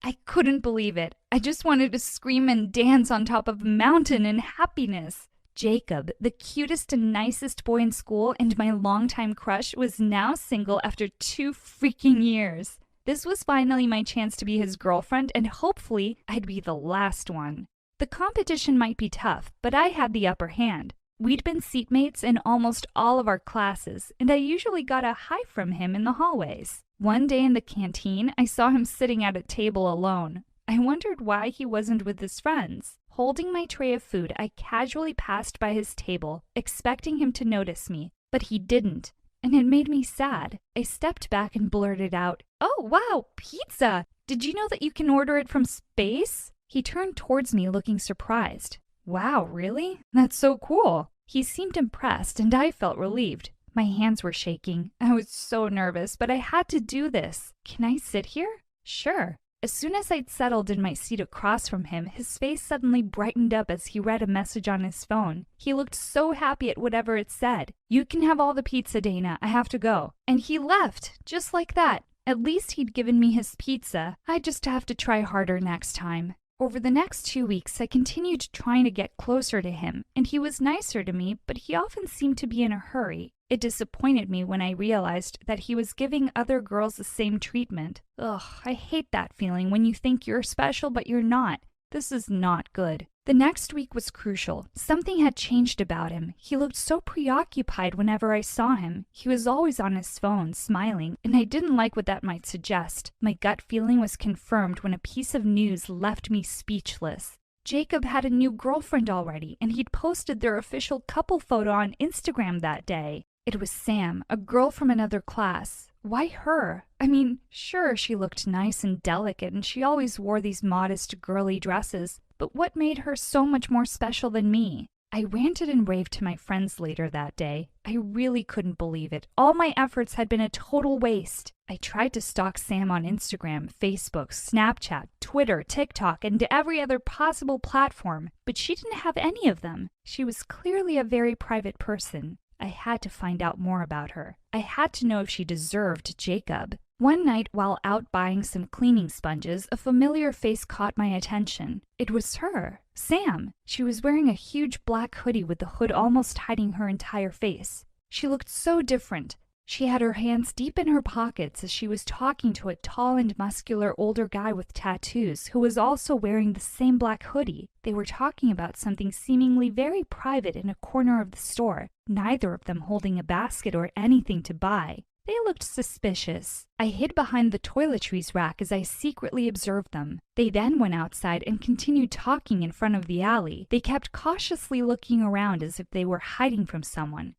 I couldn't believe it. I just wanted to scream and dance on top of a mountain in happiness. Jacob, the cutest and nicest boy in school and my longtime crush, was now single after 2 freaking years. This was finally my chance to be his girlfriend, and hopefully I'd be the last one. The competition might be tough, but I had the upper hand. We'd been seatmates in almost all of our classes, and I usually got a hi from him in the hallways. One day in the canteen, I saw him sitting at a table alone. I wondered why he wasn't with his friends. Holding my tray of food, I casually passed by his table, expecting him to notice me, but he didn't, and it made me sad. I stepped back and blurted out, "Oh, wow, pizza! Did you know that you can order it from space?" He turned towards me looking surprised. "Wow, really? That's so cool." He seemed impressed, and I felt relieved. My hands were shaking. I was so nervous, but I had to do this. "Can I sit here?" "Sure." As soon as I'd settled in my seat across from him, his face suddenly brightened up as he read a message on his phone. He looked so happy at whatever it said. "You can have all the pizza, Dana. I have to go." And he left, just like that. At least he'd given me his pizza. I'd just have to try harder next time. Over the next 2 weeks, I continued trying to get closer to him, and he was nicer to me, but he often seemed to be in a hurry. It disappointed me when I realized that he was giving other girls the same treatment. Ugh, I hate that feeling when you think you're special but you're not. This is not good. The next week was crucial. Something had changed about him. He looked so preoccupied whenever I saw him. He was always on his phone, smiling, and I didn't like what that might suggest. My gut feeling was confirmed when a piece of news left me speechless. Jacob had a new girlfriend already, and he'd posted their official couple photo on Instagram that day. It was Sam, a girl from another class. Why her? I mean, sure, she looked nice and delicate, and she always wore these modest, girly dresses, but what made her so much more special than me? I ranted and raved to my friends later that day. I really couldn't believe it. All my efforts had been a total waste. I tried to stalk Sam on Instagram, Facebook, Snapchat, Twitter, TikTok, and every other possible platform, but she didn't have any of them. She was clearly a very private person. I had to find out more about her. I had to know if she deserved Jacob. One night, while out buying some cleaning sponges, a familiar face caught my attention. It was her, Sam. She was wearing a huge black hoodie with the hood almost hiding her entire face. She looked so different. She had her hands deep in her pockets as she was talking to a tall and muscular older guy with tattoos who was also wearing the same black hoodie. They were talking about something seemingly very private in a corner of the store, neither of them holding a basket or anything to buy. They looked suspicious. I hid behind the toiletries rack as I secretly observed them. They then went outside and continued talking in front of the alley. They kept cautiously looking around as if they were hiding from someone.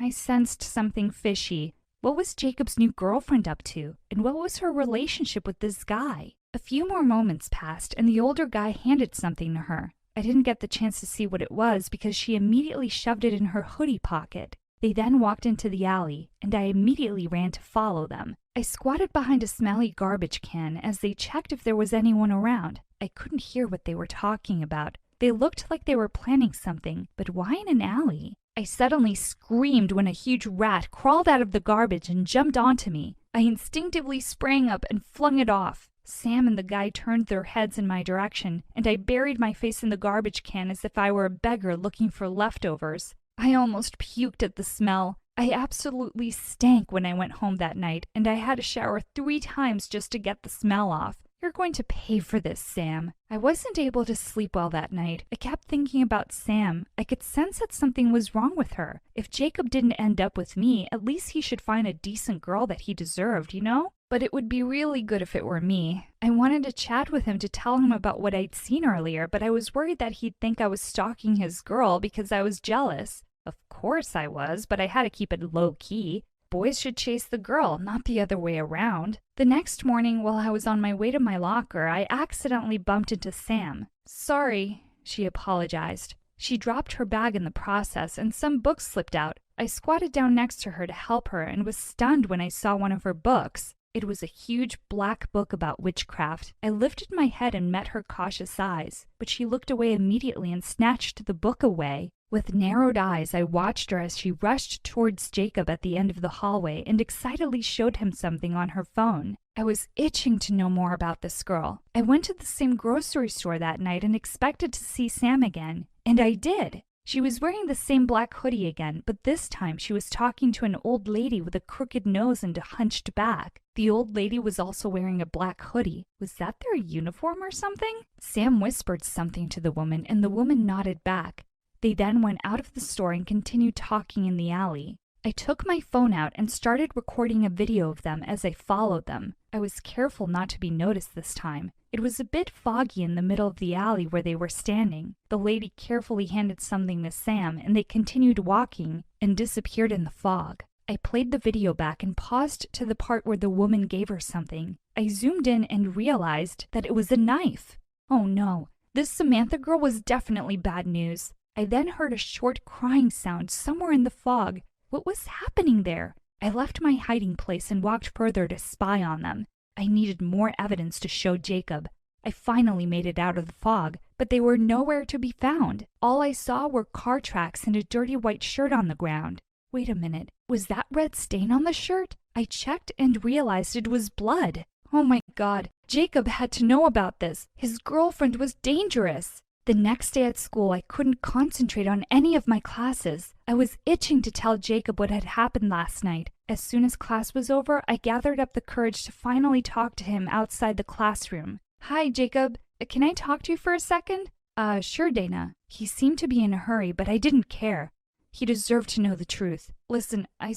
I sensed something fishy. What was Jacob's new girlfriend up to? And what was her relationship with this guy? A few more moments passed, and the older guy handed something to her. I didn't get the chance to see what it was because she immediately shoved it in her hoodie pocket. They then walked into the alley, and I immediately ran to follow them. I squatted behind a smelly garbage can as they checked if there was anyone around. I couldn't hear what they were talking about. They looked like they were planning something, but why in an alley? I suddenly screamed when a huge rat crawled out of the garbage and jumped onto me. I instinctively sprang up and flung it off. Sam and the guy turned their heads in my direction, and I buried my face in the garbage can as if I were a beggar looking for leftovers. I almost puked at the smell. I absolutely stank when I went home that night, and I had to shower 3 times just to get the smell off. You're going to pay for this, Sam. I wasn't able to sleep well that night. I kept thinking about Sam. I could sense that something was wrong with her. If Jacob didn't end up with me, at least he should find a decent girl that he deserved, you know? But it would be really good if it were me. I wanted to chat with him to tell him about what I'd seen earlier, but I was worried that he'd think I was stalking his girl because I was jealous. Of course I was, but I had to keep it low-key. Boys should chase the girl, not the other way around. The next morning, while I was on my way to my locker, I accidentally bumped into Sam. "Sorry," she apologized. She dropped her bag in the process, and some books slipped out. I squatted down next to her to help her and was stunned when I saw one of her books. It was a huge black book about witchcraft. I lifted my head and met her cautious eyes, but she looked away immediately and snatched the book away. With narrowed eyes, I watched her as she rushed towards Jacob at the end of the hallway and excitedly showed him something on her phone. I was itching to know more about this girl. I went to the same grocery store that night and expected to see Sam again, and I did. She was wearing the same black hoodie again, but this time she was talking to an old lady with a crooked nose and a hunched back. The old lady was also wearing a black hoodie. Was that their uniform or something? Sam whispered something to the woman, and the woman nodded back. They then went out of the store and continued talking in the alley. I took my phone out and started recording a video of them as I followed them. I was careful not to be noticed this time. It was a bit foggy in the middle of the alley where they were standing. The lady carefully handed something to Sam, and they continued walking and disappeared in the fog. I played the video back and paused to the part where the woman gave her something. I zoomed in and realized that it was a knife. Oh no, this Samantha girl was definitely bad news. I then heard a short crying sound somewhere in the fog. What was happening there? I left my hiding place and walked further to spy on them. I needed more evidence to show Jacob. I finally made it out of the fog, but they were nowhere to be found. All I saw were car tracks and a dirty white shirt on the ground. Wait a minute, was that red stain on the shirt? I checked and realized it was blood. Oh my God, Jacob had to know about this. His girlfriend was dangerous. The next day at school, I couldn't concentrate on any of my classes. I was itching to tell Jacob what had happened last night. As soon as class was over, I gathered up the courage to finally talk to him outside the classroom. Hi, Jacob. Can I talk to you for a second? Sure, Dana. He seemed to be in a hurry, but I didn't care. He deserved to know the truth. Listen, I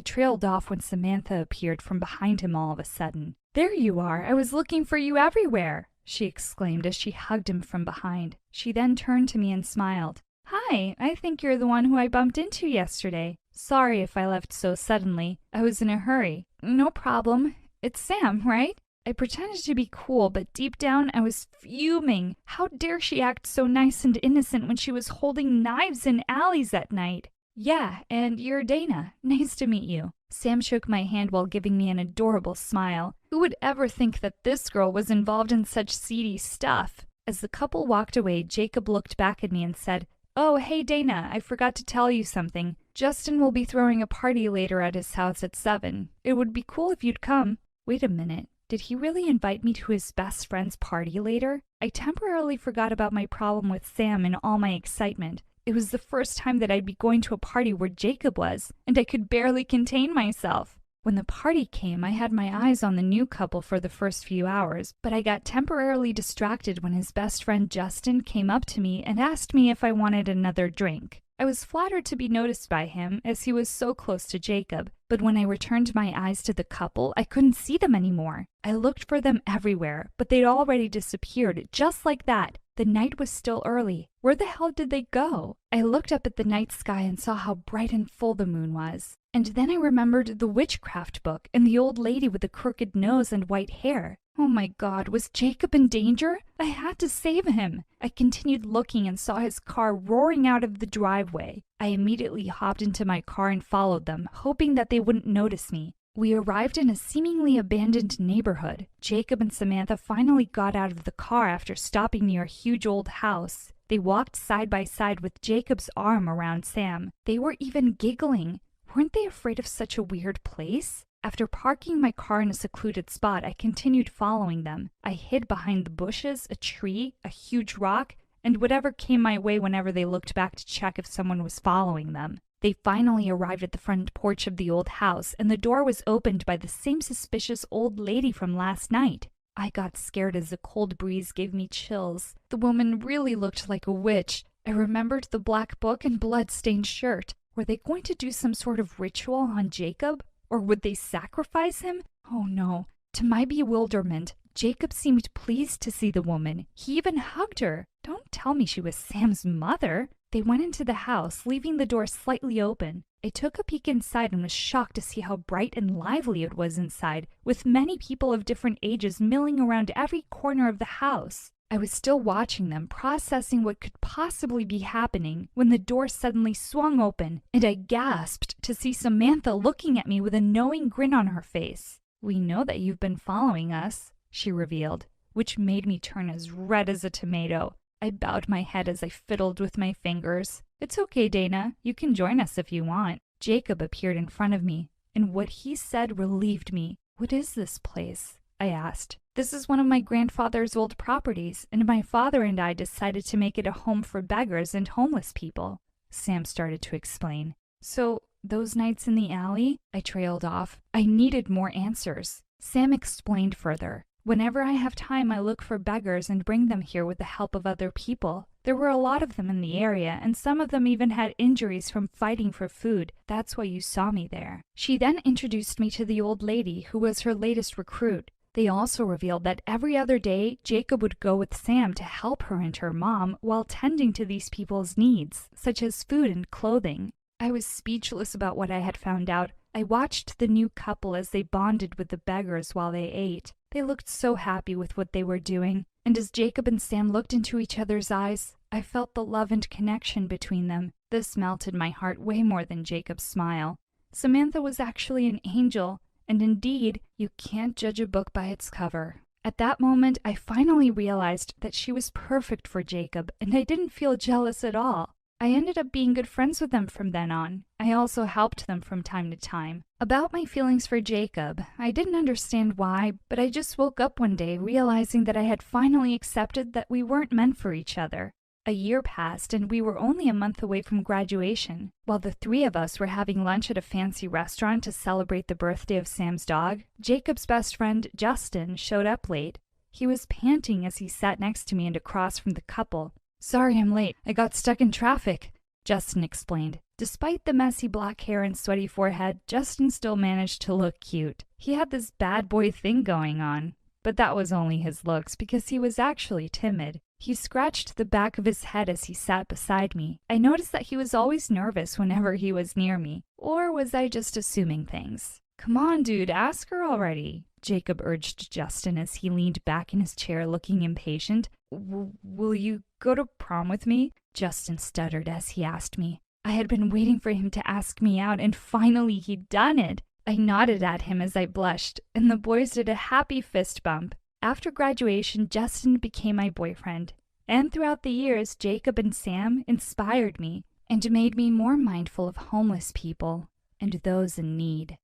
trailed off when Samantha appeared from behind him all of a sudden. There you are. I was looking for you everywhere, she exclaimed as she hugged him from behind. She then turned to me and smiled. Hi, I think you're the one who I bumped into yesterday. Sorry if I left so suddenly. I was in a hurry. No problem. It's Sam, right? I pretended to be cool, but deep down I was fuming. How dare she act so nice and innocent when she was holding knives in alleys at night? Yeah, and you're Dana. Nice to meet you. Sam shook my hand while giving me an adorable smile. Who would ever think that this girl was involved in such seedy stuff? As the couple walked away, Jacob looked back at me and said, Oh, hey Dana, I forgot to tell you something. Justin will be throwing a party later at his house at 7. It would be cool if you'd come. Wait a minute. Did he really invite me to his best friend's party later? I temporarily forgot about my problem with Sam in all my excitement. It was the first time that I'd be going to a party where Jacob was, and I could barely contain myself. When the party came, I had my eyes on the new couple for the first few hours, but I got temporarily distracted when his best friend Justin came up to me and asked me if I wanted another drink. I was flattered to be noticed by him, as he was so close to Jacob, but when I returned my eyes to the couple, I couldn't see them anymore. I looked for them everywhere, but they'd already disappeared, just like that. The night was still early. Where the hell did they go? I looked up at the night sky and saw how bright and full the moon was. And then I remembered the witchcraft book and the old lady with the crooked nose and white hair. Oh my God, was Jacob in danger? I had to save him. I continued looking and saw his car roaring out of the driveway. I immediately hopped into my car and followed them, hoping that they wouldn't notice me. We arrived in a seemingly abandoned neighborhood. Jacob and Samantha finally got out of the car after stopping near a huge old house. They walked side by side with Jacob's arm around Sam. They were even giggling. Weren't they afraid of such a weird place? After parking my car in a secluded spot, I continued following them. I hid behind the bushes, a tree, a huge rock, and whatever came my way whenever they looked back to check if someone was following them. They finally arrived at the front porch of the old house, and the door was opened by the same suspicious old lady from last night. I got scared as a cold breeze gave me chills. The woman really looked like a witch. I remembered the black book and blood-stained shirt. Were they going to do some sort of ritual on Jacob? Or would they sacrifice him? Oh no. To my bewilderment, Jacob seemed pleased to see the woman. He even hugged her. Don't tell me she was Sam's mother. They went into the house, leaving the door slightly open. I took a peek inside and was shocked to see how bright and lively it was inside, with many people of different ages milling around every corner of the house. I was still watching them, processing what could possibly be happening, when the door suddenly swung open, and I gasped to see Samantha looking at me with a knowing grin on her face. We know that you've been following us, she revealed, which made me turn as red as a tomato. I bowed my head as I fiddled with my fingers. It's okay, Dana. You can join us if you want. Jacob appeared in front of me, and what he said relieved me. "What is this place?" I asked. "This is one of my grandfather's old properties, and my father and I decided to make it a home for beggars and homeless people," Sam started to explain. "So, those nights in the alley?" I trailed off. I needed more answers. Sam explained further. "Whenever I have time, I look for beggars and bring them here with the help of other people. There were a lot of them in the area, and some of them even had injuries from fighting for food. That's why you saw me there." She then introduced me to the old lady who was her latest recruit. They also revealed that every other day, Jacob would go with Sam to help her and her mom while tending to these people's needs, such as food and clothing. I was speechless about what I had found out. I watched the new couple as they bonded with the beggars while they ate. They looked so happy with what they were doing, and as Jacob and Sam looked into each other's eyes, I felt the love and connection between them. This melted my heart way more than Jacob's smile. Samantha was actually an angel, and indeed, you can't judge a book by its cover. At that moment, I finally realized that she was perfect for Jacob, and I didn't feel jealous at all. I ended up being good friends with them from then on. I also helped them from time to time. About my feelings for Jacob, I didn't understand why, but I just woke up one day realizing that I had finally accepted that we weren't meant for each other. A year passed, and we were only a month away from graduation. While the three of us were having lunch at a fancy restaurant to celebrate the birthday of Sam's dog, Jacob's best friend, Justin, showed up late. He was panting as he sat next to me and across from the couple. "Sorry I'm late. I got stuck in traffic," Justin explained. Despite the messy black hair and sweaty forehead, Justin still managed to look cute. He had this bad boy thing going on, but that was only his looks because he was actually timid. He scratched the back of his head as he sat beside me. I noticed that he was always nervous whenever he was near me. Or was I just assuming things? "Come on, dude, ask her already," Jacob urged Justin as he leaned back in his chair looking impatient. Will you go to prom with me?" Justin stuttered as he asked me. I had been waiting for him to ask me out, and finally he'd done it. I nodded at him as I blushed, and the boys did a happy fist bump. After graduation, Justin became my boyfriend. And throughout the years, Jacob and Sam inspired me and made me more mindful of homeless people and those in need.